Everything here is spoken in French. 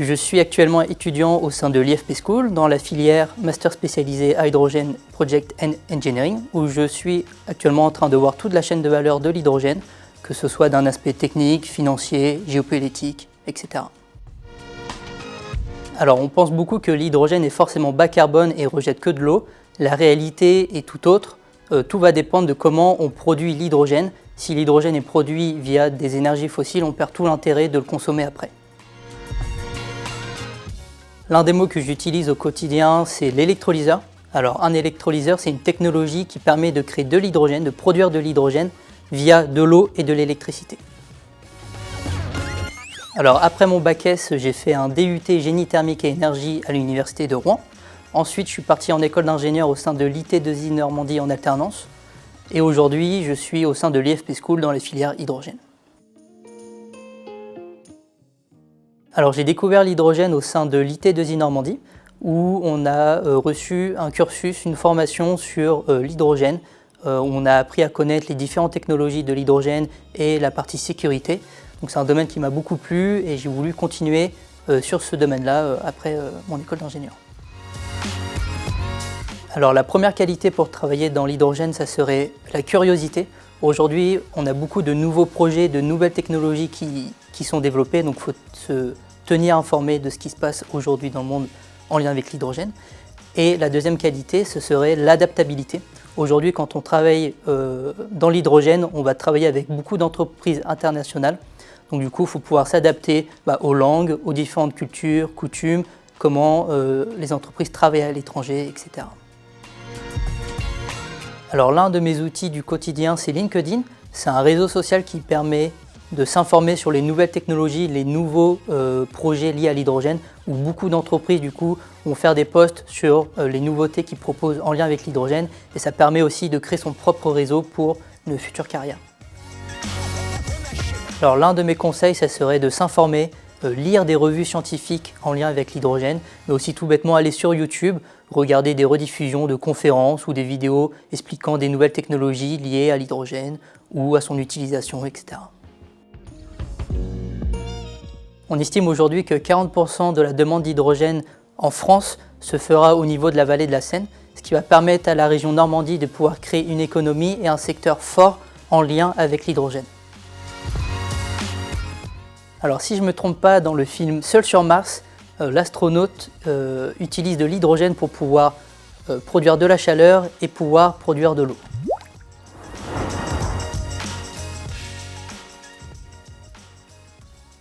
Je suis actuellement étudiant au sein de l'IFP School dans la filière Master spécialisé Hydrogen Project and Engineering, où je suis actuellement en train de voir toute la chaîne de valeur de l'hydrogène, que ce soit d'un aspect technique, financier, géopolitique, etc. Alors on pense beaucoup que l'hydrogène est forcément bas carbone et rejette que de l'eau. La réalité est tout autre. Tout va dépendre de comment on produit l'hydrogène. Si l'hydrogène est produit via des énergies fossiles, on perd tout l'intérêt de le consommer après. L'un des mots que j'utilise au quotidien, c'est l'électrolyseur. Alors un électrolyseur, c'est une technologie qui permet de créer de l'hydrogène, de produire de l'hydrogène via de l'eau et de l'électricité. Alors après mon bac S, j'ai fait un DUT Génie thermique et énergie à l'université de Rouen. Ensuite, je suis parti en école d'ingénieur au sein de l'IT2I Normandie en alternance. Et aujourd'hui, je suis au sein de l'IFP School dans la filière hydrogène. Alors j'ai découvert l'hydrogène au sein de l'IT2I Normandie, où on a reçu un cursus, une formation sur l'hydrogène. On a appris à connaître les différentes technologies de l'hydrogène et la partie sécurité. Donc c'est un domaine qui m'a beaucoup plu et j'ai voulu continuer sur ce domaine-là après mon école d'ingénieur. Alors la première qualité pour travailler dans l'hydrogène, ça serait la curiosité. Aujourd'hui, on a beaucoup de nouveaux projets, de nouvelles technologies qui sont développées, donc il faut se tenir informé de ce qui se passe aujourd'hui dans le monde en lien avec l'hydrogène. Et la deuxième qualité, ce serait l'adaptabilité. Aujourd'hui, quand on travaille dans l'hydrogène, on va travailler avec beaucoup d'entreprises internationales. Donc du coup, il faut pouvoir s'adapter aux langues, aux différentes cultures, coutumes, comment les entreprises travaillent à l'étranger, etc. Alors l'un de mes outils du quotidien, c'est LinkedIn. C'est un réseau social qui permet de s'informer sur les nouvelles technologies, les nouveaux projets liés à l'hydrogène, où beaucoup d'entreprises du coup vont faire des posts sur les nouveautés qu'ils proposent en lien avec l'hydrogène, et ça permet aussi de créer son propre réseau pour une future carrière. Alors l'un de mes conseils, ça serait de s'informer, lire des revues scientifiques en lien avec l'hydrogène, mais aussi tout bêtement aller sur YouTube, regarder des rediffusions de conférences ou des vidéos expliquant des nouvelles technologies liées à l'hydrogène ou à son utilisation, etc. On estime aujourd'hui que 40% de la demande d'hydrogène en France se fera au niveau de la vallée de la Seine, ce qui va permettre à la région Normandie de pouvoir créer une économie et un secteur fort en lien avec l'hydrogène. Alors si je ne me trompe pas, dans le film Seul sur Mars, l'astronaute utilise de l'hydrogène pour pouvoir produire de la chaleur et pouvoir produire de l'eau.